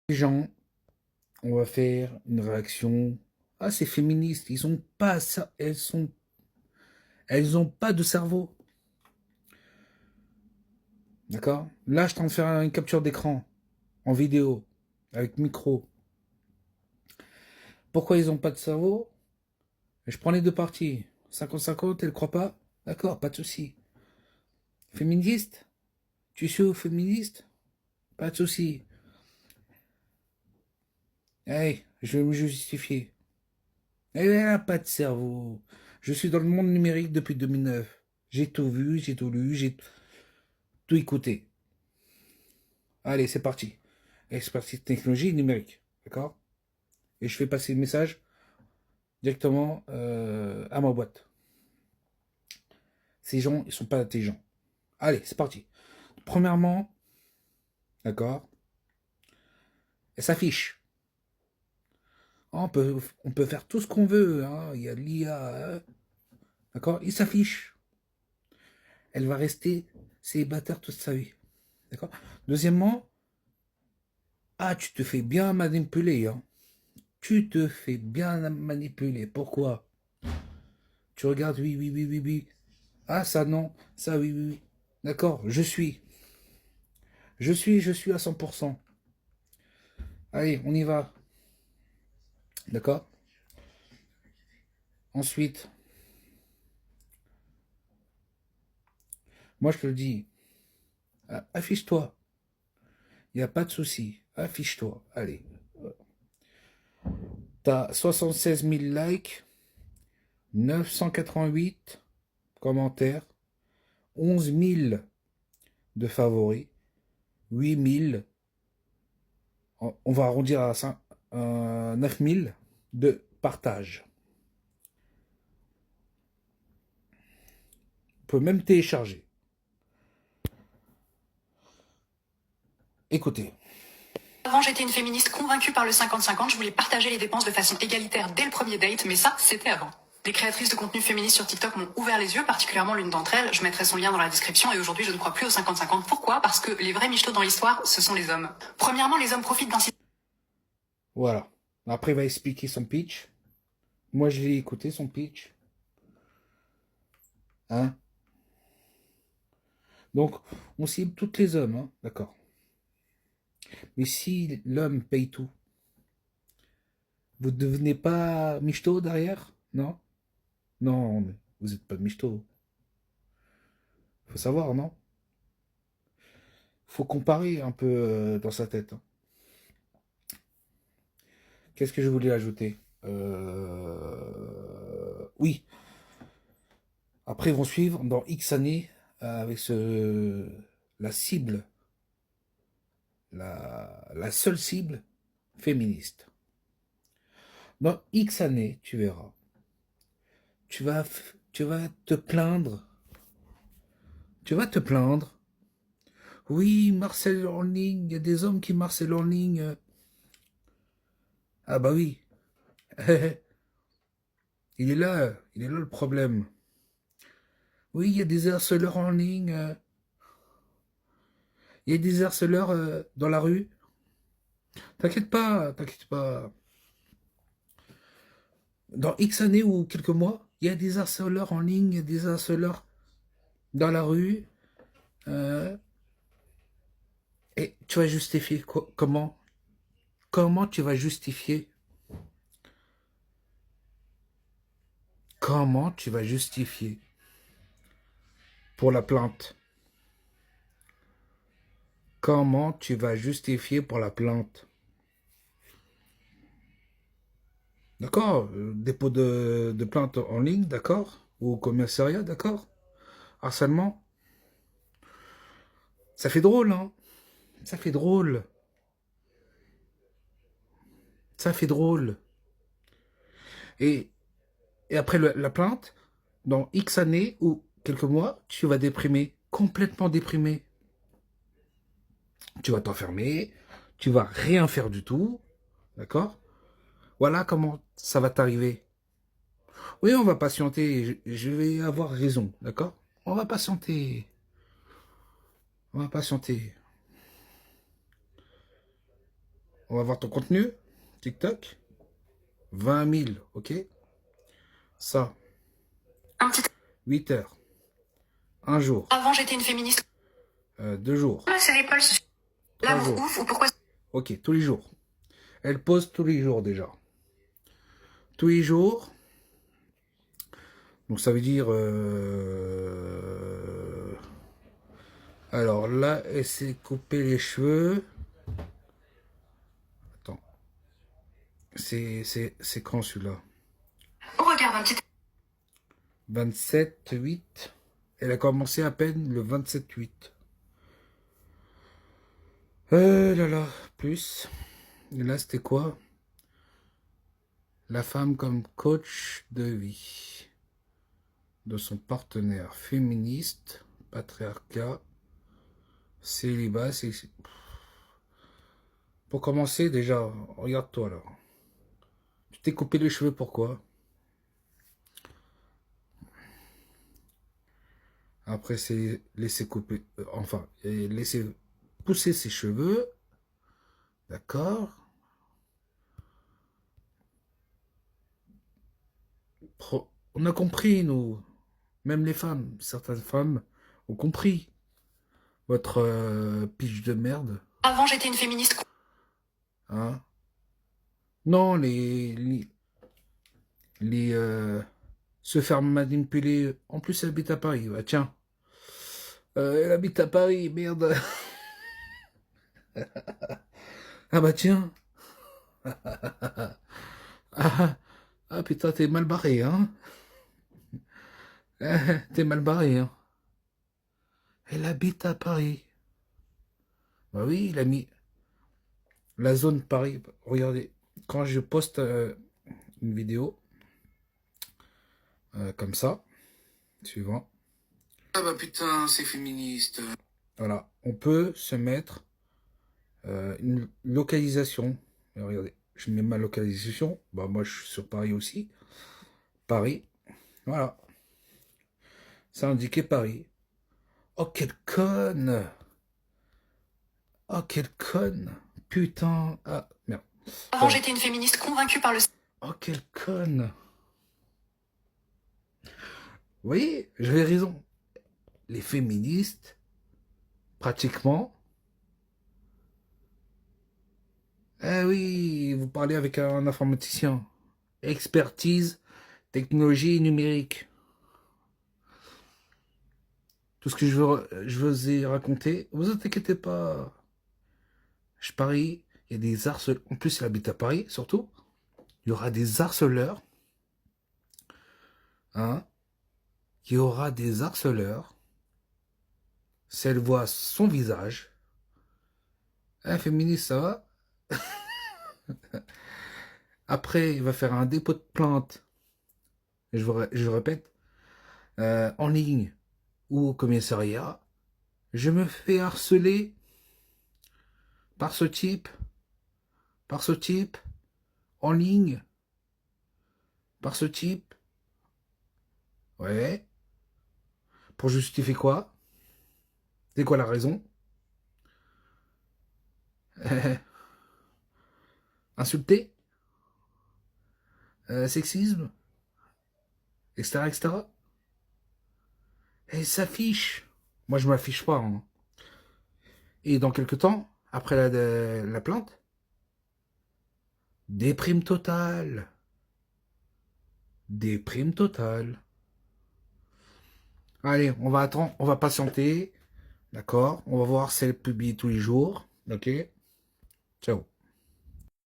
Les gens, on va faire une réaction. Ah, ces féministes, ils ont pas ça, elles ont pas de cerveau. D'accord? Là, je t'en fais une capture d'écran, en vidéo, avec micro. Pourquoi ils ont pas de cerveau? Je prends les deux parties. 50-50, elle croit pas? D'accord, pas de souci. Féministe? Tu suis aux féministes? Pas de souci. Hey, je vais me justifier. Elle n'a pas de cerveau. Je suis dans le monde numérique depuis 2009. J'ai tout vu, j'ai tout lu, j'ai tout écouté. Allez, c'est parti. Expertise technologie numérique. D'accord? Et je fais passer le message directement à ma boîte. Ces gens, ils sont pas intelligents. Allez, c'est parti. Premièrement, d'accord, elle s'affiche. On peut faire tout ce qu'on veut. Hein. Il y a l'IA. Hein. D'accord? Il s'affiche. Elle va rester célibataire toute sa vie. D'accord? Deuxièmement, ah, tu te fais bien manipuler. Hein. Tu te fais bien manipuler. Pourquoi? Tu regardes, oui, oui, oui, oui, oui. Ah, ça, non. Ça, oui, oui, oui. D'accord, je suis. Je suis à 100%. Allez, on y va. D'accord? Ensuite, moi, je te le dis, affiche-toi. Il n'y a pas de souci. Affiche-toi. Allez. T'as 76 000 likes, 988 commentaires, 11 000 de favoris, 8 000, on va arrondir à 9 000 de partage. On peut même télécharger. Écoutez. Avant, j'étais une féministe convaincue par le 50-50. Je voulais partager les dépenses de façon égalitaire dès le premier date, mais ça, c'était avant. Les créatrices de contenu féministe sur TikTok m'ont ouvert les yeux, particulièrement l'une d'entre elles. Je mettrai son lien dans la description et aujourd'hui, je ne crois plus au 50-50. Pourquoi? Parce que les vrais michetots dans l'histoire, ce sont les hommes. Premièrement, les hommes profitent d'un système. Voilà. Après, il va expliquer son pitch. Moi, je l'ai écouté, son pitch. Hein? Donc, on cible toutes les hommes, hein? D'accord. Mais si l'homme paye tout, vous ne devenez pas michto derrière? Non? Non, mais vous n'êtes pas michto. Faut savoir, non? Faut comparer un peu dans sa tête. Hein. Qu'est-ce que je voulais ajouter Oui. Après, ils vont suivre dans X années avec la cible, la seule cible féministe. Dans X années, tu verras. Tu vas te plaindre. Tu vas te plaindre. Oui, Marcel en ligne, il y a des hommes qui marcellent en ligne. Ah bah oui. Il est là le problème. Oui, il y a des harceleurs en ligne. Il y a des harceleurs dans la rue. T'inquiète pas, t'inquiète pas. Dans X années ou quelques mois, il y a des harceleurs en ligne, il y a des harceleurs dans la rue. euh, et tu vas justifier comment? Comment tu vas justifier? Comment tu vas justifier pour la plainte? Comment tu vas justifier pour la plainte? D'accord? Dépôt de plainte en ligne, d'accord? Ou au commissariat, d'accord? Harcèlement? Ça fait drôle, hein? Ça fait drôle. Ça fait drôle. Et, et après la plainte, dans X années ou quelques mois, tu vas déprimer, complètement déprimé. Tu vas t'enfermer, tu vas rien faire du tout, d'accord? Voilà comment ça va t'arriver. Oui, on va patienter, je vais avoir raison, d'accord? On va patienter, on va patienter, On va voir ton contenu. TikTok. 20 000, ok? Ça. Un petit... 8 heures. Un jour. Avant, j'étais une féministe. 2 jours. La série Paul, 3 l'amour jours. ouf ou pourquoi... Ok, tous les jours. Elle pose tous les jours déjà. Tous les jours. Donc ça veut dire... Alors là, elle s'est coupé les cheveux. Attends. C'est quand celui-là? Oh, regarde, un petit... 27-8. Elle a commencé à peine le 27-8. Là là, plus. Et là, c'était quoi? La femme comme coach de vie de son partenaire féministe, patriarcat, célibat. Pour commencer, déjà, regarde-toi là. Tu t'es coupé les cheveux, pourquoi? Après, c'est laisser couper, enfin, et laisser pousser ses cheveux. D'accord? On a compris, nous. Même les femmes, certaines femmes ont compris votre pitch de merde. Avant, j'étais une féministe. Hein? Non, se faire manipuler. En plus, elle habite à Paris. Bah, tiens. Elle habite à Paris, merde. Ah bah tiens. Ah, ah putain, t'es mal barré, hein? T'es mal barré, hein? Elle habite à Paris. Bah oui, il a mis la zone Paris. Regardez, quand je poste une vidéo comme ça, suivant. Ah bah putain, c'est féministe. Voilà, on peut se mettre une localisation. Regardez, je mets ma localisation. Bah moi, je suis sur Paris aussi. Paris. Voilà. Ça indiquait Paris. Oh, quelle conne! Oh, quelle conne! Putain! Ah, merde. Avant, j'étais une féministe convaincue par le... Oh, quelle conne! Vous voyez, j'avais raison. Les féministes, pratiquement... Eh oui, vous parlez avec un informaticien. Expertise, technologie numérique. Tout ce que je vous ai raconté, vous inquiétez pas. Je parie, il y a des harceleurs. En plus, il habite à Paris, surtout. Il y aura des harceleurs. Hein? Il y aura des harceleurs. Si elle voit son visage. Hein, féministe, ça va? Après, il va faire un dépôt de plainte. Je répète. En ligne ou au commissariat. Je me fais harceler par ce type. Par ce type. En ligne. Par ce type. Ouais. Pour justifier quoi? C'est quoi la raison? Insulter? Sexisme? Etc. etc. Et s'affiche. Moi, je m'affiche pas. Hein. Et dans quelques temps, après la plainte, déprime totale. Déprime totale. Allez, on va attendre, on va patienter. D'accord? On va voir si elle publie tous les jours. Ok? Ciao.